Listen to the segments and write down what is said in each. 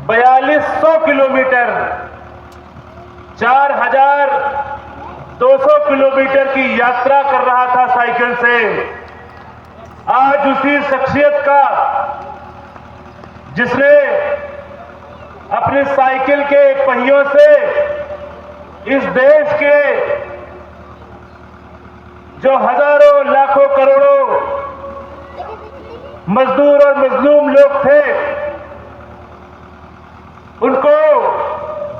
4200 kilometre 4200 kilometre की यात्रा कर रहा था साइकिल से। आज उसी शख्सियत का जिसने अपनी साइकिल के पहियों से इस देश के जो हजारों लाखों करोड़ों मजदूर और मजलूम लोग थे, उनको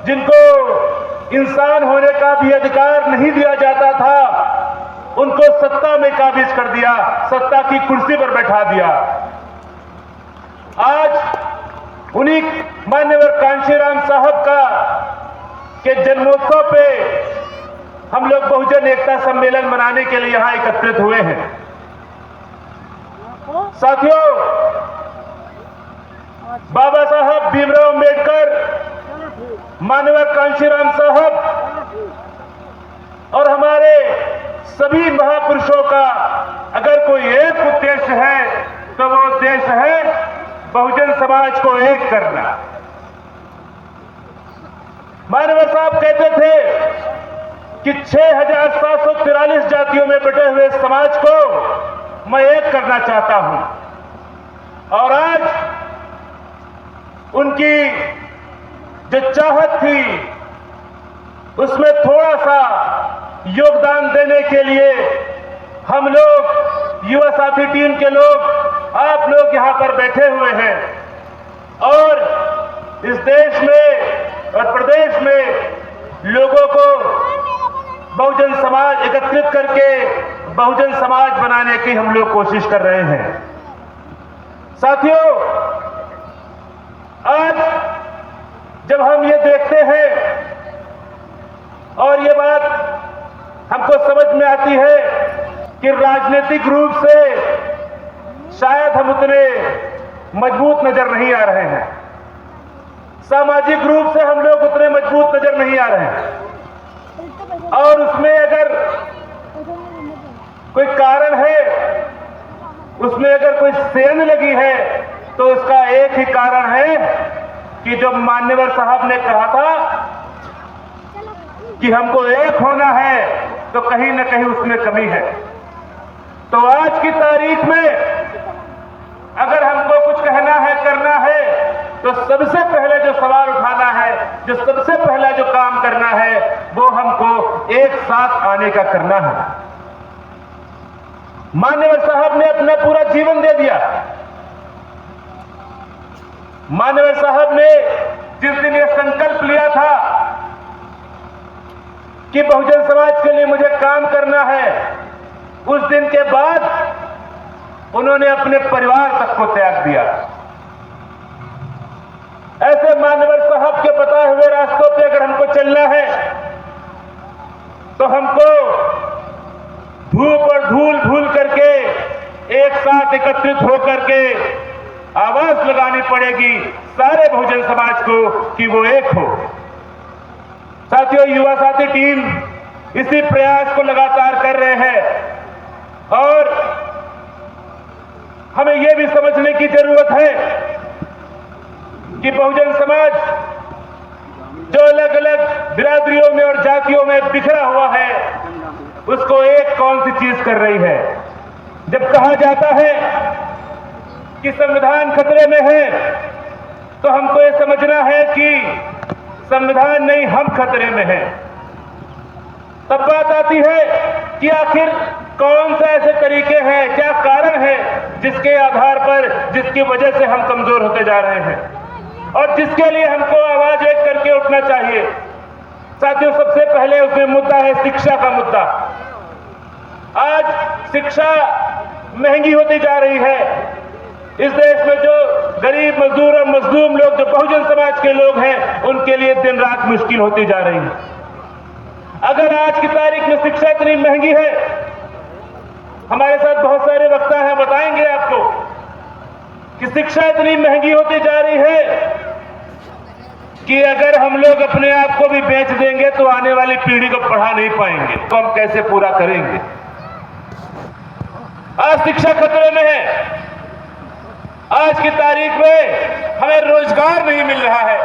जिनको इंसान होने का भी अधिकार नहीं दिया जाता था, उनको सत्ता में काबिज कर दिया, सत्ता की कुर्सी पर बैठा दिया। आज उन्हीं मान्यवर कांशीराम साहब का के जन्मोत्सव पे हम लोग बहुजन एकता सम्मेलन मनाने के लिए यहां एकत्रित हुए हैं। साथियों, बाबा साहब भीमराव अंबेडकर, मान्यवर कांशीराम साहब और हमारे सभी महापुरुषों का अगर कोई एक उद्देश्य है तो वो उद्देश्य है बहुजन समाज को एक करना। मान्यवर साहब कहते थे कि 6743 जातियों में बटे हुए समाज को मैं एक करना चाहता हूं, और आज उनकी जो चाहत थी उसमें थोड़ा सा योगदान देने के लिए हम लोग युवा साथी टीम के लोग, आप लोग यहां पर बैठे हुए हैं और इस देश में और प्रदेश में लोगों को बहुजन समाज एकत्रित करके बहुजन समाज बनाने की हम लोग कोशिश कर रहे हैं। साथियों, आज जब हम ये देखते हैं और ये बात हमको समझ में आती है कि राजनीतिक रूप से शायद हम उतने मजबूत नजर नहीं आ रहे हैं, सामाजिक रूप से हम लोग उतने मजबूत नजर नहीं आ रहे हैं, और उसमें अगर कोई कारण है, उसमें अगर कोई सेंध लगी है तो उसका एक ही कारण है कि जो मान्यवर साहब ने कहा था कि हमको एक होना है, तो कहीं ना कहीं उसमें कमी है। तो आज की तारीख में अगर हमको कुछ कहना है, करना है, तो सबसे पहले जो सवाल उठाना है, जो सबसे पहला जो काम करना है, वो हमको एक साथ आने का करना है। मान्यवर साहब ने अपना पूरा जीवन दे दिया। मान्यवर साहब ने जिस दिन ये संकल्प लिया था कि बहुजन समाज के लिए मुझे काम करना है, उस दिन के बाद उन्होंने अपने परिवार तक को त्याग दिया। ऐसे मान्यवर साहब के बताए हुए रास्तों पे अगर हमको चलना है तो हमको धूप और धूल भूल करके एक साथ एकत्रित होकर के आवाज लगानी पड़ेगी सारे बहुजन समाज को कि वो एक हो। साथियों, युवा साथी टीम इसी प्रयास को लगातार कर रहे हैं और हमें यह भी समझने की जरूरत है कि बहुजन समाज जो अलग अलग बिरादरियों में और जातियों में बिखरा हुआ है, उसको एक कौन सी चीज कर रही है। जब कहा जाता है कि संविधान खतरे में है, तो हमको यह समझना है कि संविधान नहीं, हम खतरे में हैं। तब बात आती है कि आखिर कौन सा ऐसे तरीके हैं, क्या कारण है जिसके आधार पर, जिसकी वजह से हम कमजोर होते जा रहे हैं और जिसके लिए हमको आवाज एक करके उठना चाहिए। साथियों, सबसे पहले उसमें मुद्दा है शिक्षा का मुद्दा। आज शिक्षा महंगी होती जा रही है। इस देश में जो गरीब मजदूर और मजलूम लोग, जो बहुजन समाज के लोग हैं, उनके लिए दिन रात मुश्किल होती जा रही है। अगर आज की तारीख में शिक्षा इतनी महंगी है, हमारे साथ बहुत सारे वक्ता हैं, बताएंगे आपको कि शिक्षा इतनी महंगी होती जा रही है कि अगर हम लोग अपने आप को भी बेच देंगे तो आने वाली पीढ़ी को पढ़ा नहीं पाएंगे, तो हम कैसे पूरा करेंगे। आज शिक्षा खतरे में है। आज की तारीख में हमें रोजगार नहीं मिल रहा है।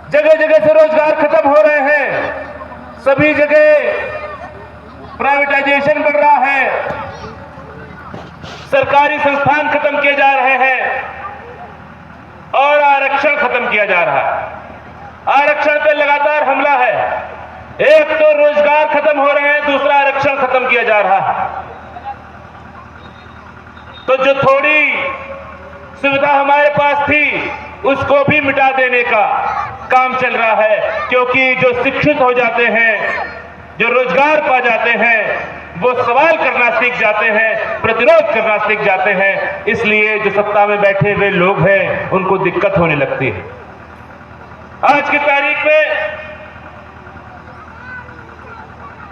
जगह जगह से रोजगार खत्म हो रहे हैं, सभी जगह प्राइवेटाइजेशन बढ़ रहा है, सरकारी संस्थान खत्म किए जा रहे हैं और आरक्षण खत्म किया जा रहा है। आरक्षण पे लगातार हमला है। एक तो रोजगार खत्म हो रहे हैं, दूसरा आरक्षण खत्म किया जा रहा है। तो जो थोड़ी सुविधा हमारे पास थी उसको भी मिटा देने का काम चल रहा है, क्योंकि जो शिक्षित हो जाते हैं, जो रोजगार पा जाते हैं, वो सवाल करना सीख जाते हैं, प्रतिरोध करना सीख जाते हैं। इसलिए जो सत्ता में बैठे हुए लोग हैं उनको दिक्कत होने लगती है। आज की तारीख में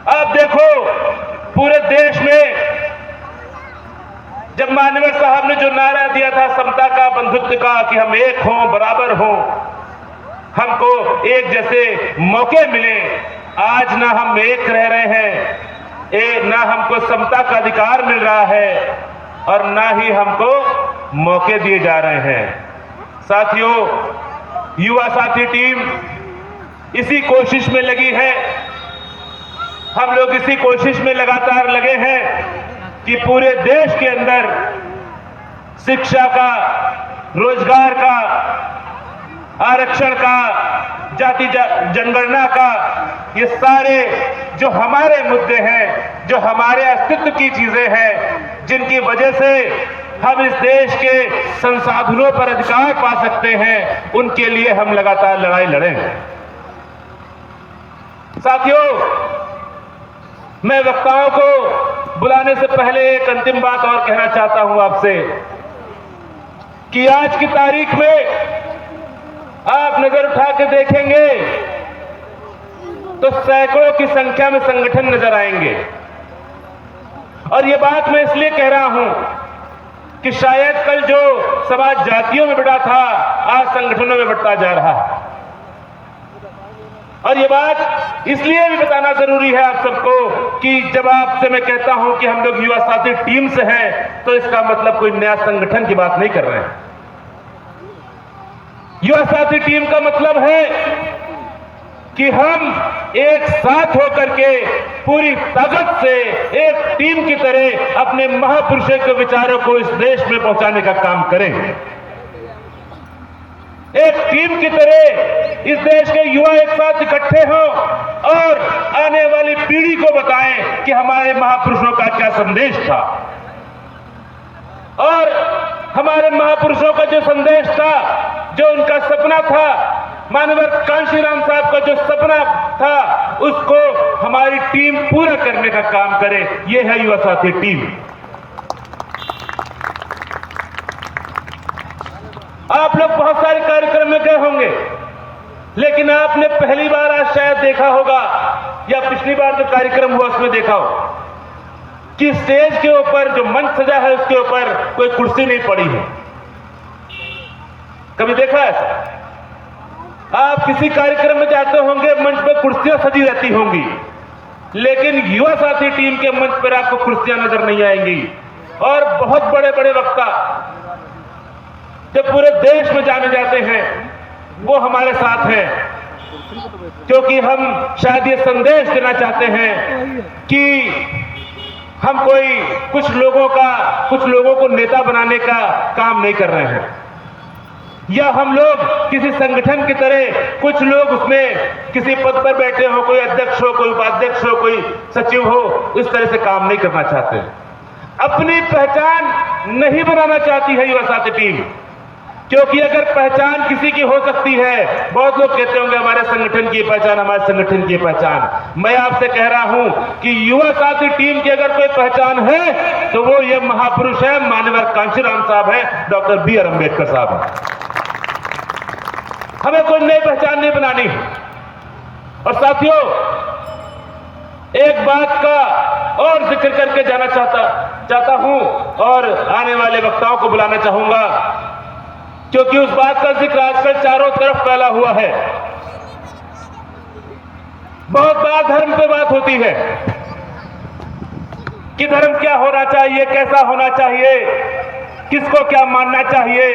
आप देखो, पूरे देश में जब मानवेंद्र साहब ने जो नारा दिया था समता का, बंधुत्व का, कि हम एक हों, बराबर हों, हमको एक जैसे मौके मिले, आज ना हम एक रह रहे हैं, ना हमको समता का अधिकार मिल रहा है और ना ही हमको मौके दिए जा रहे हैं। साथियों, युवा साथी टीम इसी कोशिश में लगी है, हम लोग इसी कोशिश में लगातार लगे हैं कि पूरे देश के अंदर शिक्षा का, रोजगार का, आरक्षण का, जाति जनगणना का, ये सारे जो हमारे मुद्दे हैं, जो हमारे अस्तित्व की चीजें हैं, जिनकी वजह से हम इस देश के संसाधनों पर अधिकार पा सकते हैं, उनके लिए हम लगातार लड़ाई लड़ेंगे। साथियों, मैं वक्ताओं को बुलाने से पहले एक अंतिम बात और कहना चाहता हूं आपसे कि आज की तारीख में आप नजर उठा के देखेंगे तो सैकड़ों की संख्या में संगठन नजर आएंगे। और ये बात मैं इसलिए कह रहा हूं कि शायद कल जो समाज जातियों में बटा था, आज संगठनों में बढ़ता जा रहा है। और ये बात इसलिए भी बताना जरूरी है आप सबको कि जब आपसे मैं कहता हूं कि हम लोग युवा साथी टीम से हैं, तो इसका मतलब कोई नया संगठन की बात नहीं कर रहे हैं। युवा साथी टीम का मतलब है कि हम एक साथ होकर के पूरी ताकत से एक टीम की तरह अपने महापुरुषों के विचारों को इस देश में पहुंचाने का काम करें। एक टीम की तरह इस देश के युवा एक साथ इकट्ठे हों और आने वाली पीढ़ी को बताएं कि हमारे महापुरुषों का क्या संदेश था। और हमारे महापुरुषों का जो संदेश था, जो उनका सपना था, माननीय कांशीराम साहब का जो सपना था, उसको हमारी टीम पूरा करने का काम करे। यह है युवा साथी टीम। आप लोग बहुत सारे कार्यक्रम में गए होंगे, लेकिन आपने पहली बार आज शायद देखा होगा या पिछली बार जो कार्यक्रम हुआ उसमें देखा हो कि स्टेज के ऊपर जो मंच सजा है उसके ऊपर कोई कुर्सी नहीं पड़ी है। कभी देखा है ऐसा? आप किसी कार्यक्रम में जाते होंगे, मंच पर कुर्सियां सजी रहती होंगी, लेकिन युवा साथी टीम के मंच पर आपको कुर्सियां नजर नहीं आएंगी। और बहुत बड़े बड़े वक्ता जो पूरे देश में जाने जाते हैं वो हमारे साथ हैं, क्योंकि हम शायद ये संदेश देना चाहते हैं कि हम कोई कुछ लोगों को नेता बनाने का काम नहीं कर रहे हैं, या हम लोग किसी संगठन की तरह कुछ लोग उसमें किसी पद पर बैठे हो, कोई अध्यक्ष हो, कोई उपाध्यक्ष हो, कोई सचिव हो, इस तरह से काम नहीं करना चाहते। अपनी पहचान नहीं बनाना चाहती है युवा साथी टीम, क्योंकि अगर पहचान किसी की हो सकती है, बहुत लोग कहते होंगे हमारे संगठन की पहचान, हमारे संगठन की पहचान। मैं आपसे कह रहा हूं कि युवा साथी टीम की अगर कोई पहचान है तो वो ये महापुरुष है, माननीय कांशीराम साहब है, डॉक्टर बी आर अम्बेडकर साहब है। हमें कोई नई पहचान नहीं बनानी। और साथियों, एक बात का और जिक्र करके जाना चाहता हूं और आने वाले वक्ताओं को बुलाना चाहूंगा, क्योंकि उस बात का जिक्र आजकल चारों तरफ फैला हुआ है। बहुत बार धर्म पे बात होती है कि धर्म क्या होना चाहिए, कैसा होना चाहिए, किसको क्या मानना चाहिए।